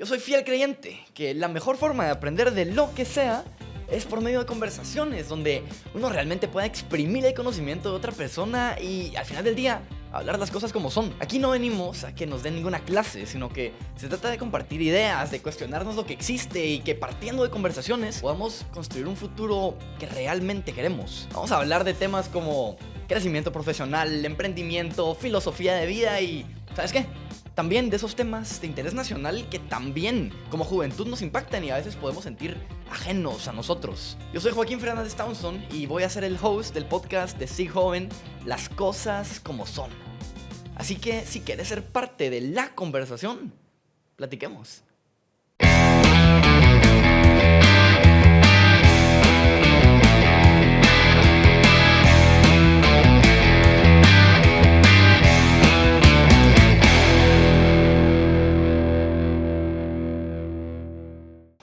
Yo soy fiel creyente que la mejor forma de aprender de lo que sea es por medio de conversaciones, donde uno realmente pueda exprimir el conocimiento de otra persona y al final del día hablar las cosas como son. Aquí no venimos a que nos den ninguna clase, sino que se trata de compartir ideas, de cuestionarnos lo que existe y que partiendo de conversaciones podamos construir un futuro que realmente queremos. Vamos a hablar de temas como crecimiento profesional, emprendimiento, filosofía de vida y ¿sabes qué? También de esos temas de interés nacional que también como juventud nos impactan y a veces podemos sentir ajenos a nosotros. Yo soy Joaquín Fernández Townsend y voy a ser el host del podcast de Sig Joven, Las Cosas Como Son. Así que si quieres ser parte de la conversación, platiquemos.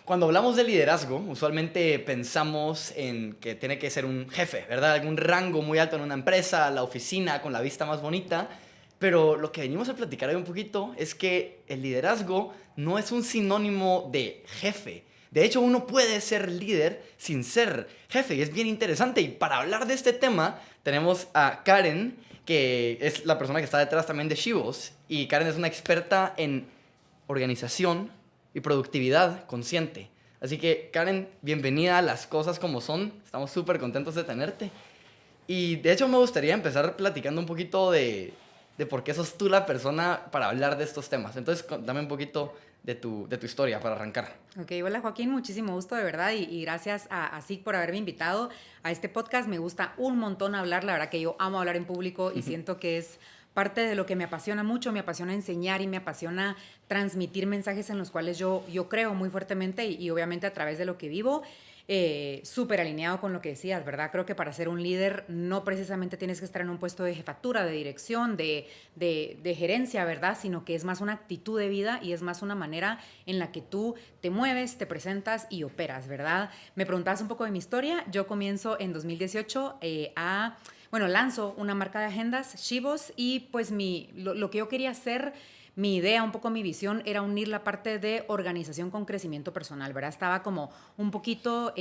Cuando hablamos de liderazgo, usualmente pensamos en que tiene que ser un jefe, ¿verdad? Algún rango muy alto en una empresa, la oficina con la vista más bonita. Pero lo que venimos a platicar hoy un poquito es que el liderazgo no es un sinónimo de jefe. De hecho, uno puede ser líder sin ser jefe y es bien interesante. Y para hablar de este tema, tenemos a Karen, que es la persona que está detrás también de Shivos. Y Karen es una experta en organización y productividad consciente. Así que, Karen, bienvenida a Las Cosas Como Son. Estamos súper contentos de tenerte. Y de hecho me gustaría empezar platicando un poquito de por qué sos tú la persona para hablar de estos temas. Entonces, dame un poquito de tu historia para arrancar. Ok, hola Joaquín, muchísimo gusto de verdad y gracias a SIG por haberme invitado a este podcast. Me gusta un montón hablar, la verdad que yo amo hablar en público y siento que es parte de lo que me apasiona mucho, me apasiona enseñar y me apasiona transmitir mensajes en los cuales yo creo muy fuertemente y obviamente a través de lo que vivo. Súper alineado con lo que decías, ¿verdad? Creo que para ser un líder no precisamente tienes que estar en un puesto de jefatura, de dirección, de gerencia, ¿verdad? Sino que es más una actitud de vida y es más una manera en la que tú te mueves, te presentas y operas, ¿verdad? Me preguntabas un poco de mi historia. Yo comienzo en 2018 lanzo una marca de agendas, Shivos, y pues lo que yo quería hacer, mi idea, un poco mi visión, era unir la parte de organización con crecimiento personal, ¿verdad? Estaba como un poquito,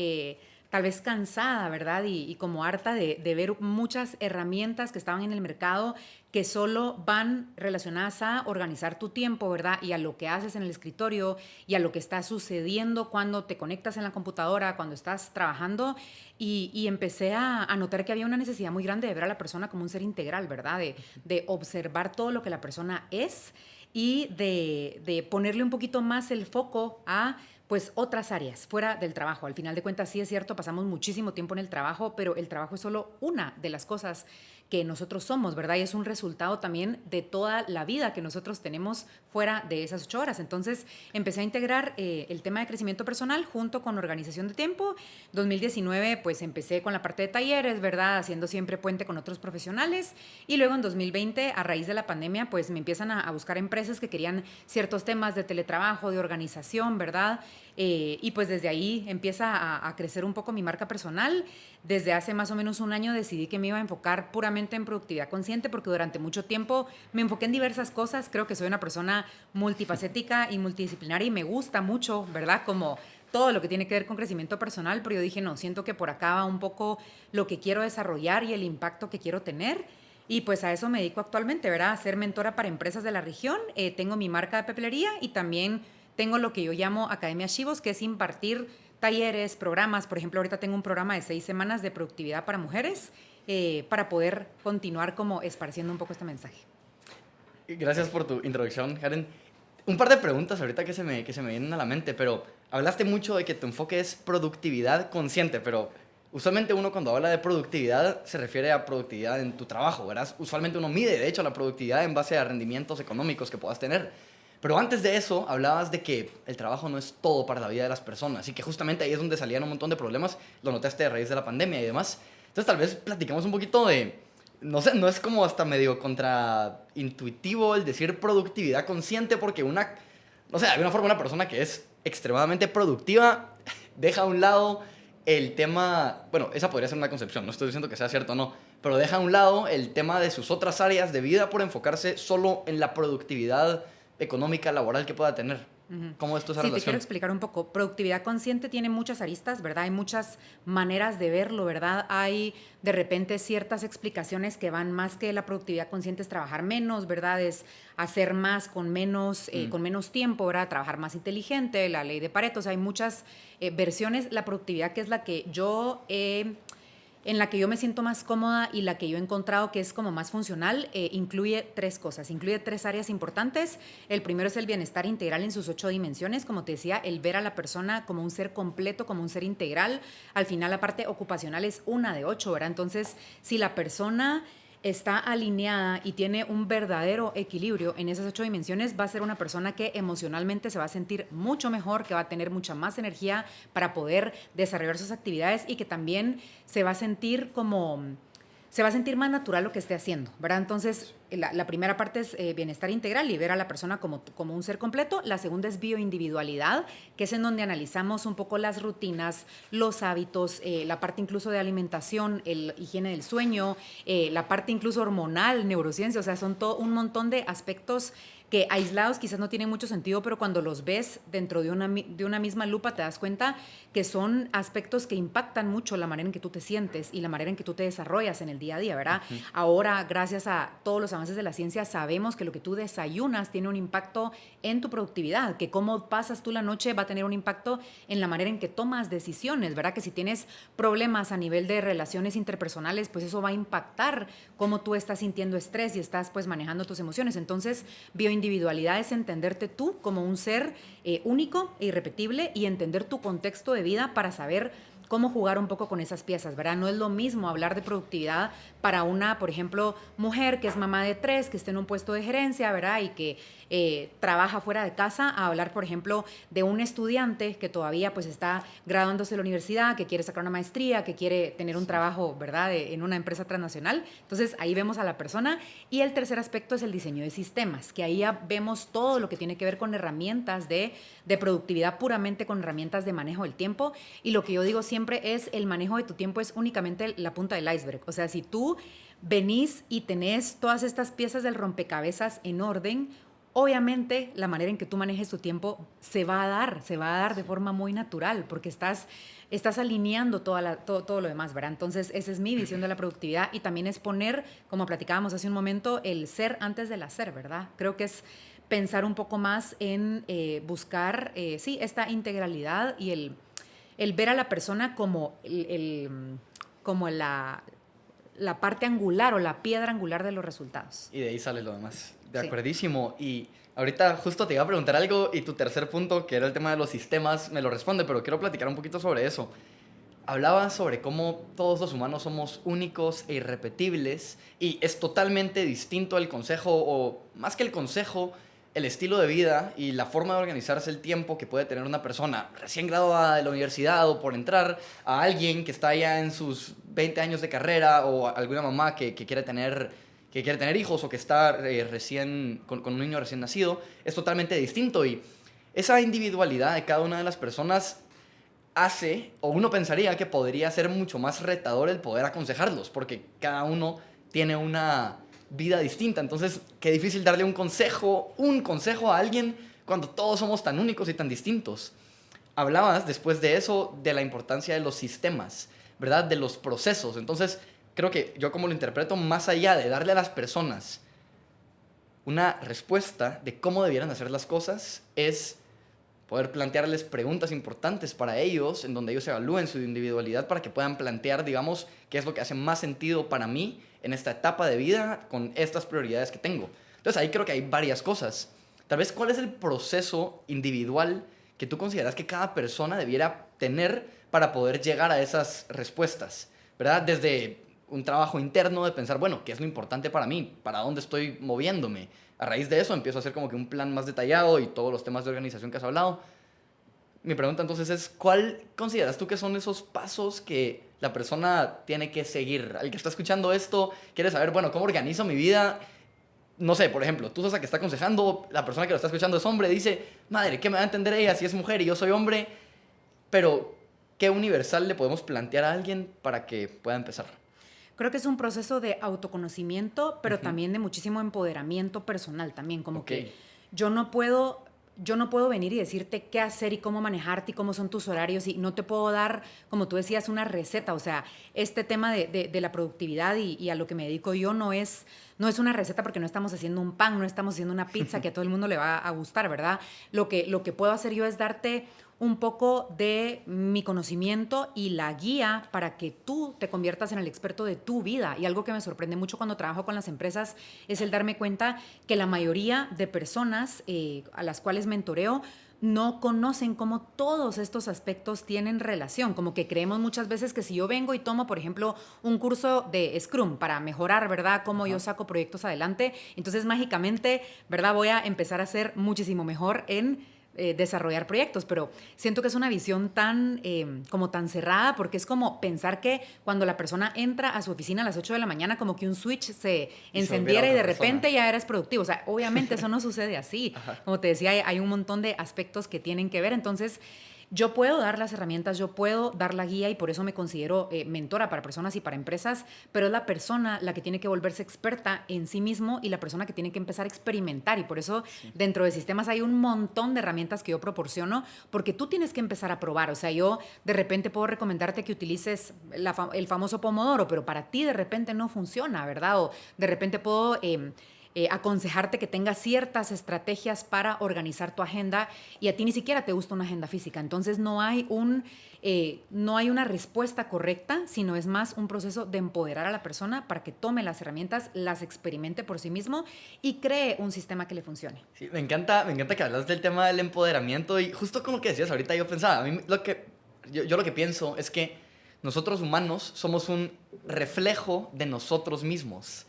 tal vez cansada, ¿verdad? Y como harta de ver muchas herramientas que estaban en el mercado que solo van relacionadas a organizar tu tiempo, ¿verdad? Y a lo que haces en el escritorio y a lo que está sucediendo cuando te conectas en la computadora, cuando estás trabajando. Y empecé a notar que había una necesidad muy grande de ver a la persona como un ser integral, ¿verdad? De observar todo lo que la persona es y de ponerle un poquito más el foco a pues otras áreas fuera del trabajo. Al final de cuentas, sí es cierto, pasamos muchísimo tiempo en el trabajo, pero el trabajo es solo una de las cosas que nosotros somos, ¿verdad? Y es un resultado también de toda la vida que nosotros tenemos fuera de esas 8 horas. Entonces, empecé a integrar el tema de crecimiento personal junto con organización de tiempo. 2019, pues empecé con la parte de talleres, ¿verdad? Haciendo siempre puente con otros profesionales. Y luego en 2020, a raíz de la pandemia, pues me empiezan a buscar empresas que querían ciertos temas de teletrabajo, de organización, ¿verdad? Y pues desde ahí empieza a crecer un poco mi marca personal. Desde hace más o menos un año decidí que me iba a enfocar puramente en productividad consciente porque durante mucho tiempo me enfoqué en diversas cosas. Creo que soy una persona multifacética y multidisciplinaria y me gusta mucho, ¿verdad? Como todo lo que tiene que ver con crecimiento personal, pero yo dije, no, siento que por acá va un poco lo que quiero desarrollar y el impacto que quiero tener. Y pues a eso me dedico actualmente, ¿verdad? A ser mentora para empresas de la región. Tengo mi marca de papelería y también tengo lo que yo llamo Academia Shivos, que es impartir talleres, programas. Por ejemplo, ahorita tengo un programa de 6 semanas de productividad para mujeres para poder continuar como esparciendo un poco este mensaje. Gracias por tu introducción, Karen. Un par de preguntas ahorita que se me vienen a la mente, pero hablaste mucho de que tu enfoque es productividad consciente, pero usualmente uno cuando habla de productividad se refiere a productividad en tu trabajo, ¿verdad? Usualmente uno mide, de hecho, la productividad en base a rendimientos económicos que puedas tener. Pero antes de eso, hablabas de que el trabajo no es todo para la vida de las personas y que justamente ahí es donde salían un montón de problemas, lo notaste a raíz de la pandemia y demás. Entonces tal vez platicamos un poquito de, no sé, no es como hasta medio contraintuitivo el decir productividad consciente porque no sé, de alguna forma una persona que es extremadamente productiva deja a un lado el tema, bueno, esa podría ser una concepción, no estoy diciendo que sea cierto o no, pero deja a un lado el tema de sus otras áreas de vida por enfocarse solo en la productividad económica, laboral que pueda tener. ¿Cómo es tu esa Sí, te relación? quiero explicar un poco. Productividad consciente tiene muchas aristas, ¿verdad? Hay muchas maneras de verlo, ¿verdad? Hay de repente ciertas explicaciones que van más que la productividad consciente es trabajar menos, ¿verdad? Es hacer más con menos tiempo, ¿verdad? Trabajar más inteligente, la ley de Pareto. O sea, hay muchas versiones. La productividad que es la que yo en la que yo me siento más cómoda y la que yo he encontrado que es como más funcional, incluye 3 cosas, incluye 3 áreas importantes. El primero es el bienestar integral en sus 8 dimensiones, como te decía, el ver a la persona como un ser completo, como un ser integral. Al final la parte ocupacional es una de 8, ¿verdad? Entonces, si la persona está alineada y tiene un verdadero equilibrio en esas 8 dimensiones, va a ser una persona que emocionalmente se va a sentir mucho mejor, que va a tener mucha más energía para poder desarrollar sus actividades y que también se va a sentir más natural lo que esté haciendo, ¿verdad? Entonces, la primera parte es bienestar integral y ver a la persona como un ser completo. La segunda es bioindividualidad, que es en donde analizamos un poco las rutinas, los hábitos, la parte incluso de alimentación, higiene del sueño, la parte incluso hormonal, neurociencia, o sea, son todo un montón de aspectos que aislados quizás no tienen mucho sentido, pero cuando los ves dentro de una misma lupa te das cuenta que son aspectos que impactan mucho la manera en que tú te sientes y la manera en que tú te desarrollas en el día a día, ¿verdad? Ahora, gracias a todos los avances de la ciencia, sabemos que lo que tú desayunas tiene un impacto en tu productividad, que cómo pasas tú la noche va a tener un impacto en la manera en que tomas decisiones, ¿verdad? Que si tienes problemas a nivel de relaciones interpersonales, pues eso va a impactar cómo tú estás sintiendo estrés y estás pues manejando tus emociones. Entonces, bioindividualidad es entenderte tú como un ser único e irrepetible y entender tu contexto de vida para saber cómo jugar un poco con esas piezas, ¿verdad? No es lo mismo hablar de productividad para una, por ejemplo, mujer que es mamá de 3, que esté en un puesto de gerencia, ¿verdad? Y que trabaja fuera de casa, a hablar, por ejemplo, de un estudiante que todavía pues está graduándose de la universidad, que quiere sacar una maestría, que quiere tener un trabajo, ¿verdad? En una empresa transnacional. Entonces, ahí vemos a la persona. Y el tercer aspecto es el diseño de sistemas, que ahí ya vemos todo lo que tiene que ver con herramientas de productividad, puramente con herramientas de manejo del tiempo. Y lo que yo digo siempre es, el manejo de tu tiempo es únicamente la punta del iceberg. O sea, si tú venís y tenés todas estas piezas del rompecabezas en orden, obviamente la manera en que tú manejes tu tiempo se va a dar de forma muy natural, porque estás alineando todo lo demás, ¿verdad? Entonces, esa es mi visión de la productividad y también es poner, como platicábamos hace un momento, el ser antes del hacer, ¿verdad? Creo que es pensar un poco más en buscar, sí, esta integralidad y el ver a la persona como como la parte angular o la piedra angular de los resultados. Y de ahí sale lo demás. De Sí. acuerdísimo. Y ahorita justo te iba a preguntar algo y tu tercer punto, que era el tema de los sistemas, me lo responde, pero quiero platicar un poquito sobre eso. Hablaba sobre cómo todos los humanos somos únicos e irrepetibles y es totalmente distinto el consejo, o más que el consejo, el estilo de vida y la forma de organizarse el tiempo que puede tener una persona recién graduada de la universidad o por entrar, a alguien que está ya en sus 20 años de carrera, o alguna mamá que quiere tener hijos, o que está recién con un niño recién nacido. Es totalmente distinto, y esa individualidad de cada una de las personas hace, o uno pensaría que podría ser mucho más retador el poder aconsejarlos, porque cada uno tiene una vida distinta. Entonces, qué difícil darle un consejo a alguien cuando todos somos tan únicos y tan distintos. Hablabas después de eso de la importancia de los sistemas, ¿verdad? De los procesos. Entonces, creo que yo, como lo interpreto, más allá de darle a las personas una respuesta de cómo debieran hacer las cosas, es poder plantearles preguntas importantes para ellos, en donde ellos evalúen su individualidad para que puedan plantear, digamos, qué es lo que hace más sentido para mí en esta etapa de vida con estas prioridades que tengo. Entonces, ahí creo que hay varias cosas. Tal vez, ¿cuál es el proceso individual que tú consideras que cada persona debiera tener para poder llegar a esas respuestas? ¿Verdad? Desde un trabajo interno de pensar, bueno, ¿qué es lo importante para mí? ¿Para dónde estoy moviéndome? A raíz de eso empiezo a hacer como que un plan más detallado y todos los temas de organización que has hablado. Mi pregunta entonces es, ¿cuál consideras tú que son esos pasos que la persona tiene que seguir? Al que está escuchando esto quiere saber, bueno, ¿cómo organizo mi vida? No sé, por ejemplo, tú sos la que está aconsejando, la persona que lo está escuchando es hombre, dice, madre, ¿qué me va a entender ella si es mujer y yo soy hombre? Pero, ¿qué universal le podemos plantear a alguien para que pueda empezar? Creo que es un proceso de autoconocimiento, pero Ujú. también de muchísimo empoderamiento personal también, como Ok. que yo no puedo yo no puedo venir y decirte qué hacer y cómo manejarte y cómo son tus horarios y no te puedo dar, como tú decías, una receta. O sea, este tema de la productividad y a lo que me dedico yo no es una receta porque no estamos haciendo un pan, no estamos haciendo una pizza que a todo el mundo le va a gustar, ¿verdad? Lo que puedo hacer yo es darte un poco de mi conocimiento y la guía para que tú te conviertas en el experto de tu vida. Y algo que me sorprende mucho cuando trabajo con las empresas es el darme cuenta que la mayoría de personas a las cuales mentoreo no conocen cómo todos estos aspectos tienen relación, como que creemos muchas veces que si yo vengo y tomo, por ejemplo, un curso de Scrum para mejorar, ¿verdad?, cómo yo saco proyectos adelante, entonces mágicamente, ¿verdad?, voy a empezar a ser muchísimo mejor en desarrollar proyectos, pero siento que es una visión tan, como tan cerrada, porque es como pensar que cuando la persona entra a su oficina a las 8 de la mañana, como que un switch se encendiera y de repente ya eres productivo. O sea, obviamente eso no sucede así. Como te decía, hay un montón de aspectos que tienen que ver. Entonces, yo puedo dar las herramientas, yo puedo dar la guía y por eso me considero mentora para personas y para empresas, pero es la persona la que tiene que volverse experta en sí mismo y la persona que tiene que empezar a experimentar. Y por eso dentro de sistemas hay un montón de herramientas que yo proporciono porque tú tienes que empezar a probar. O sea, yo de repente puedo recomendarte que utilices el famoso Pomodoro, pero para ti de repente no funciona, ¿verdad? O de repente puedo aconsejarte que tengas ciertas estrategias para organizar tu agenda y a ti ni siquiera te gusta una agenda física. Entonces no hay una respuesta correcta, sino es más un proceso de empoderar a la persona para que tome las herramientas, las experimente por sí mismo y cree un sistema que le funcione. Sí, me encanta que hablas del tema del empoderamiento y justo como que decías ahorita yo pensaba, a mí yo lo que pienso es que nosotros humanos somos un reflejo de nosotros mismos.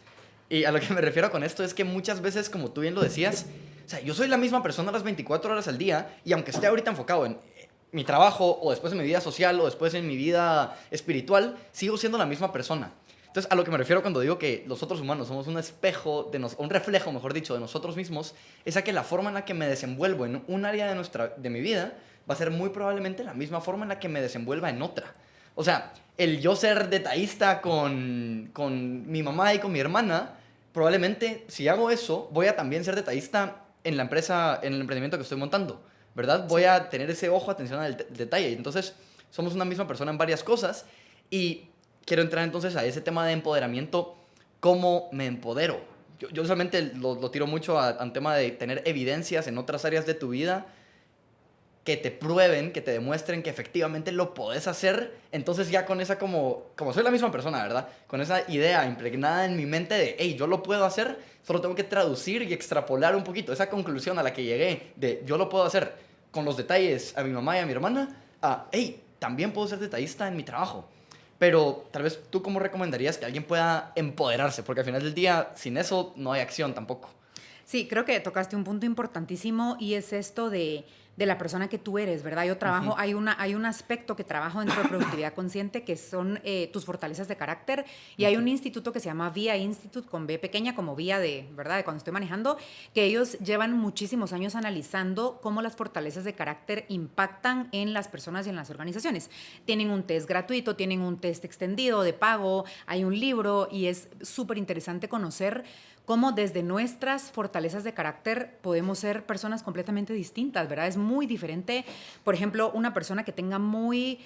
Y a lo que me refiero con esto es que muchas veces, como tú bien lo decías, o sea, yo soy la misma persona las 24 horas al día y aunque esté ahorita enfocado en mi trabajo o después en mi vida social o después en mi vida espiritual, sigo siendo la misma persona. Entonces, a lo que me refiero cuando digo que los otros humanos somos un espejo, un reflejo, mejor dicho, de nosotros mismos, es a que la forma en la que me desenvuelvo en un área de mi vida va a ser muy probablemente la misma forma en la que me desenvuelva en otra. O sea, el yo ser detallista con mi mamá y con mi hermana, probablemente si hago eso, voy a también ser detallista en la empresa, en el emprendimiento que estoy montando, ¿verdad? Voy a tener ese ojo, atención al detalle. Entonces, somos una misma persona en varias cosas y quiero entrar entonces a ese tema de empoderamiento. ¿Cómo me empodero? Yo usualmente lo tiro mucho a un tema de tener evidencias en otras áreas de tu vida que te prueben, que te demuestren que efectivamente lo podés hacer. Entonces ya con esa como soy la misma persona, ¿verdad? Con esa idea impregnada en mi mente de, hey, yo lo puedo hacer, solo tengo que traducir y extrapolar un poquito esa conclusión a la que llegué de yo lo puedo hacer con los detalles a mi mamá y a mi hermana, a, hey, también puedo ser detallista en mi trabajo. Pero tal vez tú cómo recomendarías que alguien pueda empoderarse, porque al final del día sin eso no hay acción tampoco. Sí, creo que tocaste un punto importantísimo y es esto de la persona que tú eres, ¿verdad? Yo trabajo, hay un aspecto que trabajo dentro de productividad consciente que son tus fortalezas de carácter y hay un instituto que se llama VIA Institute, con B pequeña, como vía de, ¿verdad?, de cuando estoy manejando, que ellos llevan muchísimos años analizando cómo las fortalezas de carácter impactan en las personas y en las organizaciones. Tienen un test gratuito, tienen un test extendido de pago, hay un libro y es súper interesante conocer cómo desde nuestras fortalezas de carácter podemos ser personas completamente distintas, ¿verdad? Es muy diferente, por ejemplo, una persona que tenga muy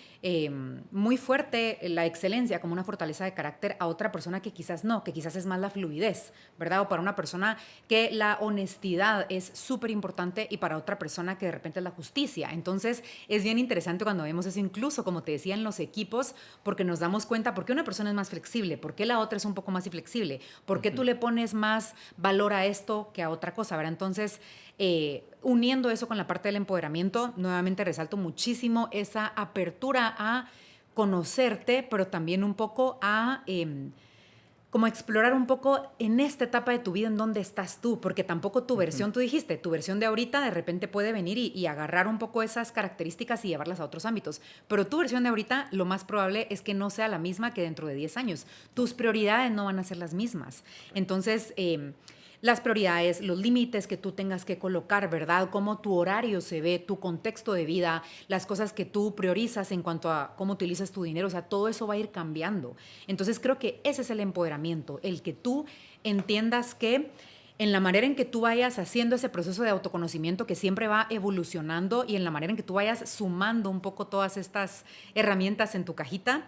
fuerte la excelencia como una fortaleza de carácter a otra persona que quizás no, que quizás es más la fluidez, ¿verdad? O para una persona que la honestidad es súper importante y para otra persona que de repente es la justicia. Entonces, es bien interesante cuando vemos eso, incluso, como te decía, en los equipos, porque nos damos cuenta por qué una persona es más flexible, por qué la otra es un poco más inflexible, por qué tú le pones más valor a esto que a otra cosa, ¿verdad? Entonces, uniendo eso con la parte del empoderamiento, nuevamente resalto muchísimo esa apertura a conocerte, pero también un poco a como explorar un poco en esta etapa de tu vida en dónde estás tú, porque tampoco tu versión, tú dijiste, tu versión de ahorita de repente puede venir y agarrar un poco esas características y llevarlas a otros ámbitos, pero tu versión de ahorita lo más probable es que no sea la misma que dentro de 10 años. Tus prioridades no van a ser las mismas. Entonces, las prioridades, los límites que tú tengas que colocar, ¿verdad? Cómo tu horario se ve, tu contexto de vida, las cosas que tú priorizas en cuanto a cómo utilizas tu dinero, o sea, todo eso va a ir cambiando. Entonces creo que ese es el empoderamiento, el que tú entiendas que en la manera en que tú vayas haciendo ese proceso de autoconocimiento que siempre va evolucionando y en la manera en que tú vayas sumando un poco todas estas herramientas en tu cajita,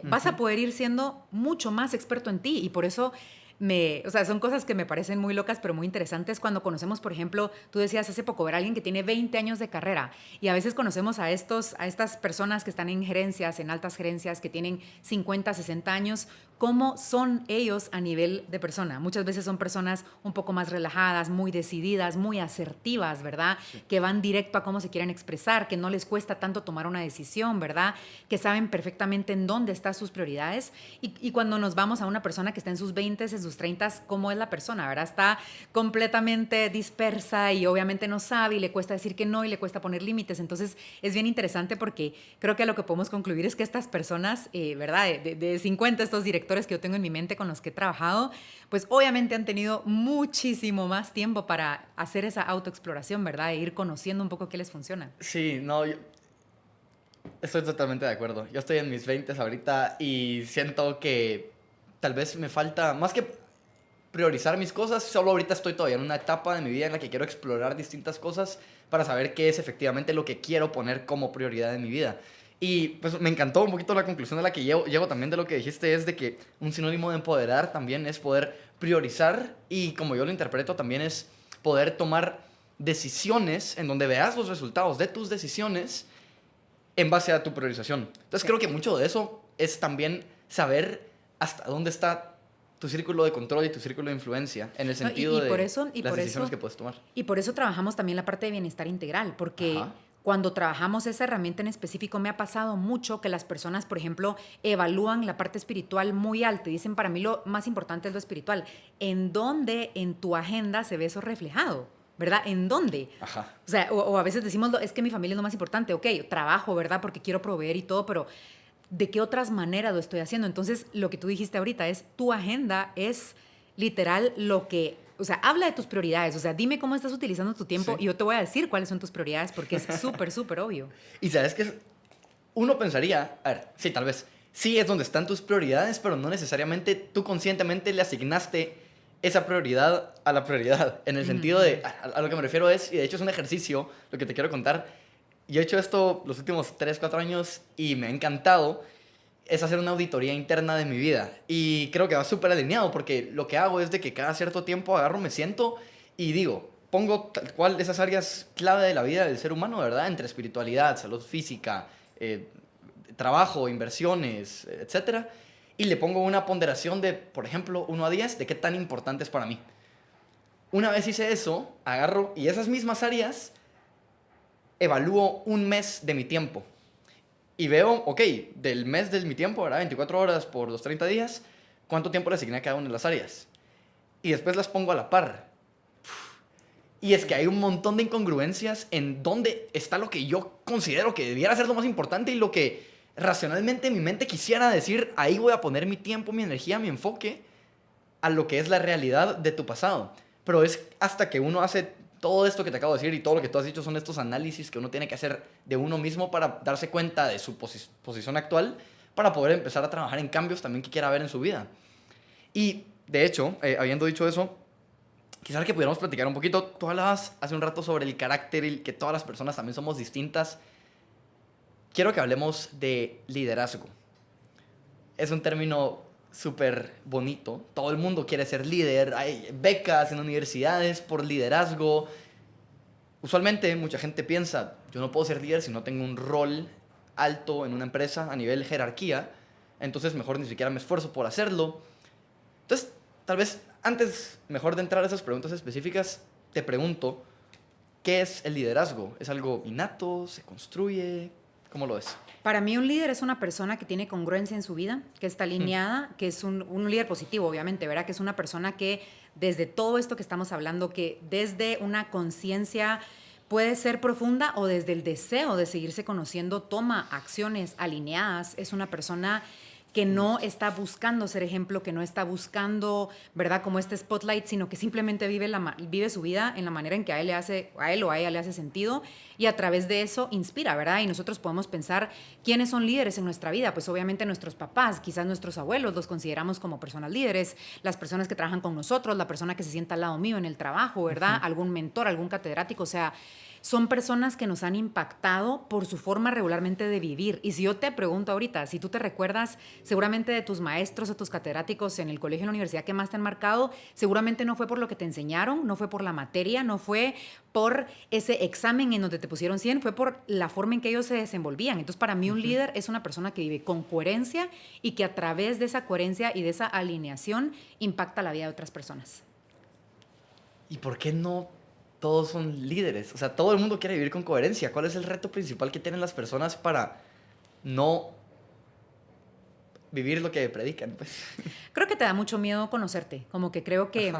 vas a poder ir siendo mucho más experto en ti y por eso o sea, son cosas que me parecen muy locas, pero muy interesantes cuando conocemos, por ejemplo, tú decías hace poco, ver a alguien que tiene 20 años de carrera y a veces conocemos a estas personas que están en gerencias, en altas gerencias, que tienen 50, 60 años, cómo son ellos a nivel de persona. Muchas veces son personas un poco más relajadas, muy decididas, muy asertivas, ¿verdad? Sí. Que van directo a cómo se quieren expresar, que no les cuesta tanto tomar una decisión, ¿verdad? Que saben perfectamente en dónde están sus prioridades. Y cuando nos vamos a una persona que está en sus 20, en sus 30, ¿cómo es la persona, verdad? Está completamente dispersa y obviamente no sabe y le cuesta decir que no y le cuesta poner límites. Entonces, es bien interesante porque creo que lo que podemos concluir es que estas personas, ¿verdad? De 50, estos directores que yo tengo en mi mente con los que he trabajado, pues obviamente han tenido muchísimo más tiempo para hacer esa autoexploración, ¿verdad? E ir conociendo un poco qué les funciona. Sí, no, yo estoy totalmente de acuerdo. Yo estoy en mis 20 ahorita y siento que tal vez me falta, más que priorizar mis cosas, solo ahorita estoy todavía en una etapa de mi vida en la que quiero explorar distintas cosas para saber qué es efectivamente lo que quiero poner como prioridad en mi vida. Y pues me encantó un poquito la conclusión a la que llego también de lo que dijiste, es de que un sinónimo de empoderar también es poder priorizar y como yo lo interpreto también es poder tomar decisiones en donde veas los resultados de tus decisiones en base a tu priorización. Entonces creo que mucho de eso es también saber hasta dónde está tu círculo de control y tu círculo de influencia en el sentido de las decisiones que puedes tomar. Y por eso trabajamos también la parte de bienestar integral, porque cuando trabajamos esa herramienta en específico me ha pasado mucho que las personas, por ejemplo, evalúan la parte espiritual muy alta y dicen, para mí lo más importante es lo espiritual. ¿En dónde en tu agenda se ve eso reflejado? ¿Verdad? ¿En dónde? Ajá. O sea, o a veces decimos, es que mi familia es lo más importante. Ok, trabajo, ¿verdad? Porque quiero proveer y todo, pero ¿de qué otras maneras lo estoy haciendo? Entonces, lo que tú dijiste ahorita es, tu agenda es literal lo que, o sea, habla de tus prioridades, o sea, dime cómo estás utilizando tu tiempo y yo te voy a decir cuáles son tus prioridades porque es súper, súper obvio. Y sabes que uno pensaría, a ver, sí, tal vez, sí es donde están tus prioridades, pero no necesariamente tú conscientemente le asignaste esa prioridad a la prioridad, en el sentido de, a lo que me refiero es, y de hecho es un ejercicio, lo que te quiero contar. Yo he hecho esto los últimos 3, 4 años y me ha encantado, es hacer una auditoría interna de mi vida. Y creo que va súper alineado porque lo que hago es de que cada cierto tiempo agarro, me siento y digo, pongo tal cual esas áreas clave de la vida del ser humano, ¿verdad? Entre espiritualidad, salud física, trabajo, inversiones, etcétera. Y le pongo una ponderación de, por ejemplo, 1 a 10, de qué tan importante es para mí. Una vez hice eso, agarro y esas mismas áreas evalúo un mes de mi tiempo. Y veo, ok, del mes de mi tiempo, ¿verdad? 24 horas por los 30 días, ¿cuánto tiempo le asigné a cada una de las áreas? Y después las pongo a la par. Y es que hay un montón de incongruencias en dónde está lo que yo considero que debiera ser lo más importante y lo que racionalmente mi mente quisiera decir, ahí voy a poner mi tiempo, mi energía, mi enfoque a lo que es la realidad de tu pasado. Pero es hasta que uno hace todo esto que te acabo de decir y todo lo que tú has dicho son estos análisis que uno tiene que hacer de uno mismo para darse cuenta de su posición actual, para poder empezar a trabajar en cambios también que quiera ver en su vida. Y, de hecho, habiendo dicho eso, quizás que pudiéramos platicar un poquito. Tú hablabas hace un rato sobre el carácter y que todas las personas también somos distintas. Quiero que hablemos de liderazgo. Es un término súper bonito. Todo el mundo quiere ser líder. Hay becas en universidades por liderazgo. Usualmente mucha gente piensa, yo no puedo ser líder si no tengo un rol alto en una empresa a nivel jerarquía. Entonces mejor ni siquiera me esfuerzo por hacerlo. Entonces, tal vez antes, mejor de entrar a esas preguntas específicas, te pregunto, ¿qué es el liderazgo? ¿Es algo innato? ¿Se construye? ¿Cómo lo es? Para mí un líder es una persona que tiene congruencia en su vida, que está alineada, que es un líder positivo, obviamente, ¿verdad? Que es una persona que desde todo esto que estamos hablando, que desde una conciencia puede ser profunda o desde el deseo de seguirse conociendo, toma acciones alineadas, es una persona que no está buscando ser ejemplo, que no está buscando, ¿verdad?, como este spotlight, sino que simplemente vive su vida en la manera en que a él o a ella le hace sentido, y a través de eso inspira, ¿verdad? Y nosotros podemos pensar quiénes son líderes en nuestra vida. Pues obviamente nuestros papás, quizás nuestros abuelos, los consideramos como personas líderes, las personas que trabajan con nosotros, la persona que se sienta al lado mío en el trabajo, ¿verdad? Algún mentor, algún catedrático, o sea, son personas que nos han impactado por su forma regularmente de vivir. Y si yo te pregunto ahorita, si tú te recuerdas seguramente de tus maestros o tus catedráticos en el colegio o en la universidad que más te han marcado, seguramente no fue por lo que te enseñaron, no fue por la materia, no fue por ese examen en donde te pusieron 100, fue por la forma en que ellos se desenvolvían. Entonces, para mí un líder es una persona que vive con coherencia y que a través de esa coherencia y de esa alineación impacta la vida de otras personas. ¿Y por qué no todos son líderes? O sea, todo el mundo quiere vivir con coherencia. ¿Cuál es el reto principal que tienen las personas para no vivir lo que predican, pues? Creo que te da mucho miedo conocerte, como que creo que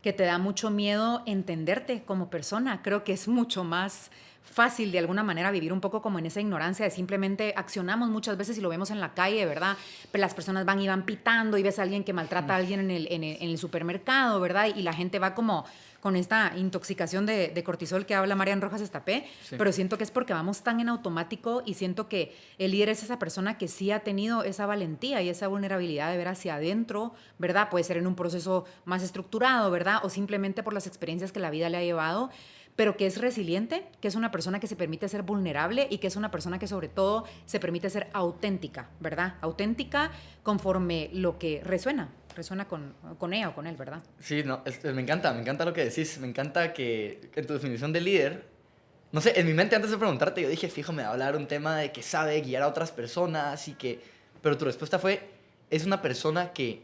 te da mucho miedo entenderte como persona. Creo que es mucho más fácil de alguna manera vivir un poco como en esa ignorancia de simplemente accionamos muchas veces y lo vemos en la calle, ¿verdad? Pero las personas van y van pitando y ves a alguien que maltrata a alguien en el supermercado, ¿verdad? Y la gente va como con esta intoxicación de cortisol que habla Marian Rojas Estapé, Sí. pero siento que es porque vamos tan en automático y siento que el líder es esa persona que sí ha tenido esa valentía y esa vulnerabilidad de ver hacia adentro, ¿verdad? Puede ser en un proceso más estructurado, ¿verdad? O simplemente por las experiencias que la vida le ha llevado, pero que es resiliente, que es una persona que se permite ser vulnerable y que es una persona que sobre todo se permite ser auténtica, ¿verdad? Auténtica conforme lo que resuena con ella o con él, ¿verdad? Sí, no, me encanta lo que decís. Me encanta que en tu definición de líder, no sé, en mi mente antes de preguntarte, yo dije, fijo, me va a hablar un tema de que sabe guiar a otras personas y que... Pero tu respuesta fue, es una persona que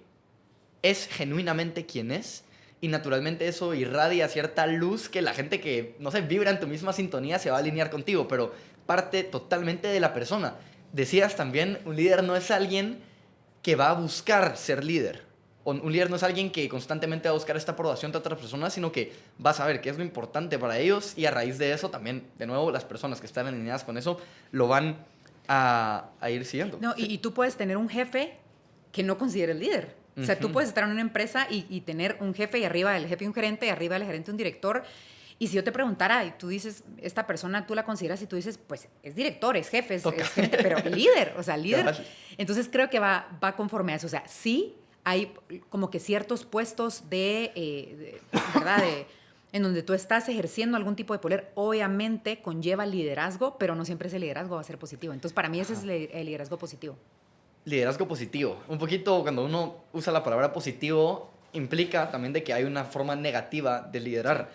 es genuinamente quien es y naturalmente eso irradia cierta luz que la gente que, no sé, vibra en tu misma sintonía se va a alinear contigo, pero parte totalmente de la persona. Decías también, un líder no es alguien que va a buscar ser líder. Un líder no es alguien que constantemente va a buscar esta aprobación de otras personas, sino que va a saber qué es lo importante para ellos y a raíz de eso también, de nuevo, las personas que están alineadas con eso lo van a ir siguiendo. No, Sí. y tú puedes tener un jefe que no considere el líder. O sea, tú puedes estar en una empresa y tener un jefe y arriba del jefe un gerente y arriba del gerente un director. Y si yo te preguntara y tú dices, esta persona tú la consideras y tú dices, pues es director, es jefe, es gerente, pero líder, o sea, líder. Entonces creo que va conforme a eso. O sea, sí hay como que ciertos puestos ¿verdad? En donde tú estás ejerciendo algún tipo de poder, obviamente conlleva liderazgo, pero no siempre ese liderazgo va a ser positivo. Entonces, para mí ese es el liderazgo positivo. Liderazgo positivo. Un poquito cuando uno usa la palabra positivo, implica también de que hay una forma negativa de liderar.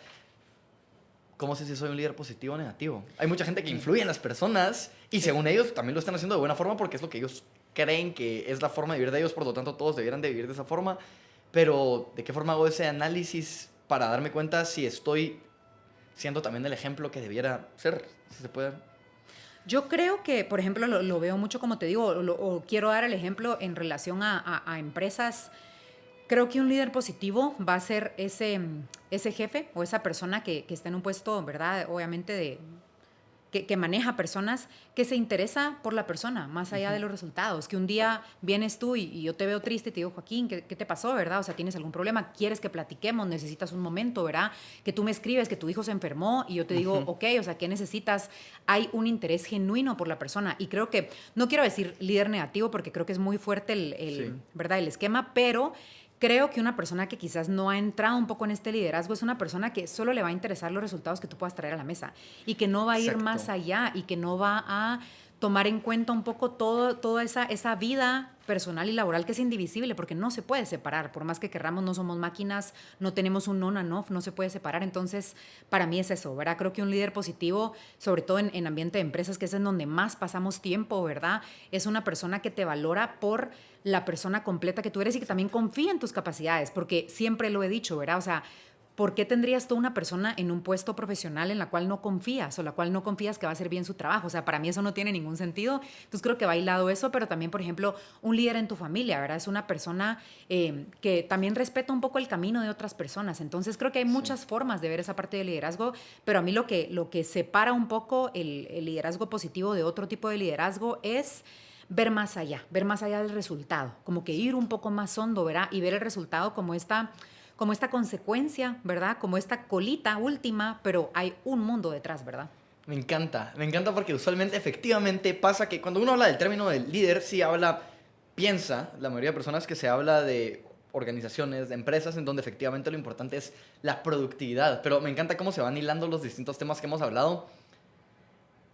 ¿Cómo sé si soy un líder positivo o negativo? Hay mucha gente que influye en las personas y según ellos también lo están haciendo de buena forma porque es lo que ellos creen que es la forma de vivir de ellos, por lo tanto todos debieran de vivir de esa forma. Pero ¿de qué forma hago ese análisis para darme cuenta si estoy siendo también el ejemplo que debiera ser? Si se puede. Yo creo que, por ejemplo, lo veo mucho, como te digo, o quiero dar el ejemplo en relación a empresas. Creo que un líder positivo va a ser ese jefe o esa persona que está en un puesto, ¿verdad? Obviamente que maneja personas, que se interesa por la persona, más allá de los resultados. Que un día vienes tú y yo te veo triste y te digo, Joaquín, ¿qué te pasó, verdad? O sea, ¿tienes algún problema? ¿Quieres que platiquemos? ¿Necesitas un momento, verdad? Que tú me escribes que tu hijo se enfermó y yo te digo, ok, o sea, ¿qué necesitas? Hay un interés genuino por la persona. Y creo que, no quiero decir líder negativo porque creo que es muy fuerte ¿verdad? El esquema, pero creo que una persona que quizás no ha entrado un poco en este liderazgo es una persona que solo le va a interesar los resultados que tú puedas traer a la mesa y que no va a ir más allá y que no va a tomar en cuenta un poco toda esa vida personal y laboral que es indivisible porque no se puede separar, por más que querramos, no somos máquinas, no tenemos un on and off, no se puede separar. Entonces, para mí es eso, ¿verdad? Creo que un líder positivo, sobre todo en ambiente de empresas, que es en donde más pasamos tiempo, ¿verdad? Es una persona que te valora por la persona completa que tú eres y que también confía en tus capacidades, porque siempre lo he dicho, ¿verdad? O sea, ¿por qué tendrías tú una persona en un puesto profesional en la cual no confías o la cual no confías que va a hacer bien su trabajo? O sea, para mí eso no tiene ningún sentido. Entonces creo que va hilado eso, pero también, por ejemplo, un líder en tu familia, ¿verdad? Es una persona que también respeta un poco el camino de otras personas. Entonces creo que hay muchas formas de ver esa parte del liderazgo, pero a mí lo que separa un poco el liderazgo positivo de otro tipo de liderazgo es ver más allá del resultado, como que ir un poco más hondo, ¿verdad? Y ver el resultado como esta consecuencia, ¿verdad? Como esta colita última, pero hay un mundo detrás, ¿verdad? Me encanta porque usualmente, efectivamente, pasa que cuando uno habla del término del líder, piensa, la mayoría de personas que se habla de organizaciones, de empresas, en donde efectivamente lo importante es la productividad. Pero me encanta cómo se van hilando los distintos temas que hemos hablado.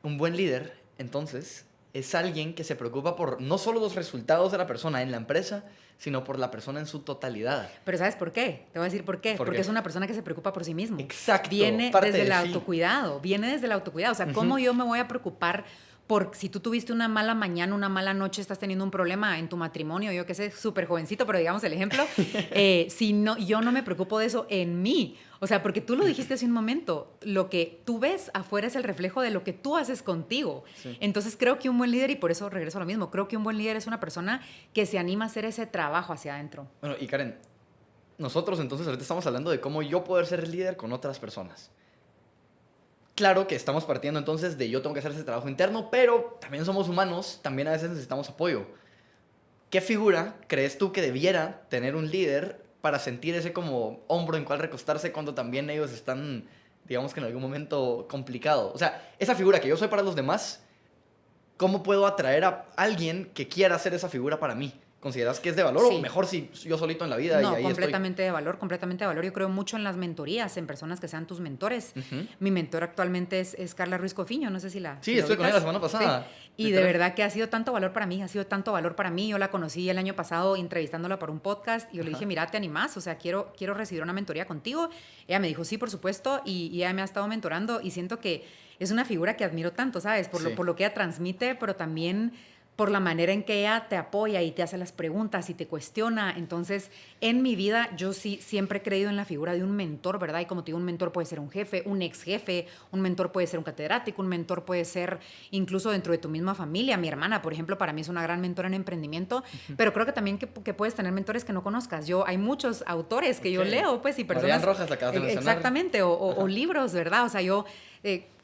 Un buen líder, entonces, es alguien que se preocupa por no solo los resultados de la persona en la empresa, sino por la persona en su totalidad. Pero ¿sabes por qué? Te voy a decir por qué. ¿Por Porque qué? es una persona que se preocupa por sí mismo. Exacto, Viene parte desde de el sí. autocuidado, viene desde el autocuidado. O sea, ¿cómo yo me voy a preocupar por si tú tuviste una mala mañana, una mala noche, estás teniendo un problema en tu matrimonio, yo qué sé, súper jovencito, pero digamos el ejemplo, si no, yo no me preocupo de eso en mí. O sea, porque tú lo dijiste hace un momento, lo que tú ves afuera es el reflejo de lo que tú haces contigo. Sí. Entonces creo que un buen líder, y por eso regreso a lo mismo, creo que un buen líder es una persona que se anima a hacer ese trabajo hacia adentro. Bueno, y Karen, nosotros entonces ahorita estamos hablando de cómo yo poder ser líder con otras personas. Claro que estamos partiendo entonces de yo tengo que hacer ese trabajo interno, pero también somos humanos, también a veces necesitamos apoyo. ¿Qué figura crees tú que debiera tener un líder para sentir ese como hombro en cual recostarse cuando también ellos están, digamos que en algún momento complicado? O sea, esa figura que yo soy para los demás, ¿cómo puedo atraer a alguien que quiera ser esa figura para mí? ¿Consideras que es de valor Sí. o mejor si yo solito en la vida y No, ahí completamente de valor, completamente de valor. Yo creo mucho en las mentorías, en personas que sean tus mentores. Ujú. Mi mentor actualmente es Carla Ruiz Cofiño, no sé si la Sí, si la estuve con ella la ubicas. semana pasada. Sí. Y de Literal. verdad que ha sido tanto valor para mí, ha sido tanto valor para mí. Yo la conocí el año pasado entrevistándola para un podcast y yo le dije, mira, ¿te animás? O sea, quiero recibir una mentoría contigo. Ella me dijo, sí, por supuesto, y ella me ha estado mentorando y siento que es una figura que admiro tanto, ¿sabes? Sí. Por lo que ella transmite, pero también por la manera en que ella te apoya y te hace las preguntas y te cuestiona. Entonces, en mi vida, yo sí siempre he creído en la figura de un mentor, ¿verdad? Y como te digo, un mentor puede ser un jefe, un ex jefe, un mentor puede ser un catedrático, un mentor puede ser incluso dentro de tu misma familia. Mi hermana, por ejemplo, para mí es una gran mentora en emprendimiento, pero creo que también que puedes tener mentores que no conozcas. Hay muchos autores que yo leo, pues, y personas... Marian Rojas, la acabas de mencionar. Exactamente, o libros, ¿verdad? O sea, yo...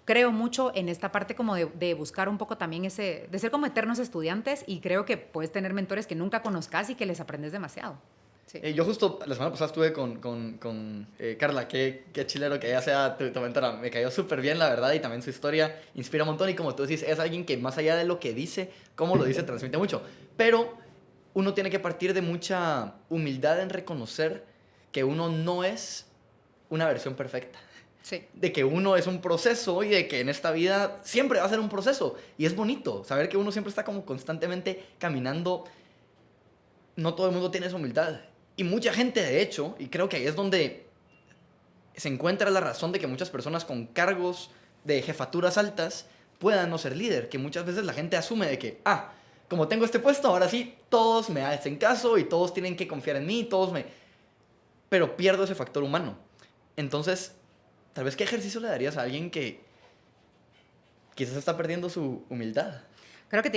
creo mucho en esta parte como de buscar un poco también de ser como eternos estudiantes y creo que puedes tener mentores que nunca conozcas y que les aprendes demasiado. Sí. Yo justo la semana pasada estuve con Carla, qué chilero que ella sea tu mentora. Me cayó súper bien, la verdad, y también su historia inspira un montón. Y como tú dices, es alguien que más allá de lo que dice, cómo lo dice, transmite mucho. Pero uno tiene que partir de mucha humildad en reconocer que uno no es una versión perfecta. Sí. De que uno es un proceso y de que en esta vida siempre va a ser un proceso. Y es bonito saber que uno siempre está como constantemente caminando. No todo el mundo tiene esa humildad. Y mucha gente, de hecho, y creo que ahí es donde se encuentra la razón de que muchas personas con cargos de jefaturas altas puedan no ser líder. Que muchas veces la gente asume de que, como tengo este puesto, ahora sí, todos me hacen caso y todos tienen que confiar en mí, pero pierdo ese factor humano. Entonces, tal vez, ¿qué ejercicio le darías a alguien que quizás está perdiendo su humildad? Creo que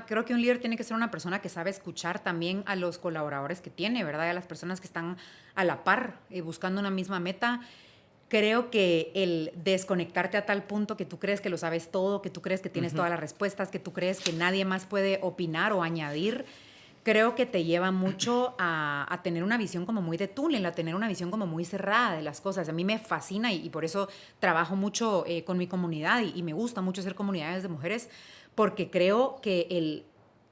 creo que un líder tiene que ser una persona que sabe escuchar también a los colaboradores que tiene, ¿verdad? Y a las personas que están a la par, buscando una misma meta. Creo que el desconectarte a tal punto que tú crees que lo sabes todo, que tú crees que tienes todas las respuestas, que tú crees que nadie más puede opinar o añadir, creo que te lleva mucho a tener una visión como muy de túnel, a tener una visión como muy cerrada de las cosas. A mí me fascina y por eso trabajo mucho con mi comunidad y me gusta mucho hacer comunidades de mujeres, porque creo que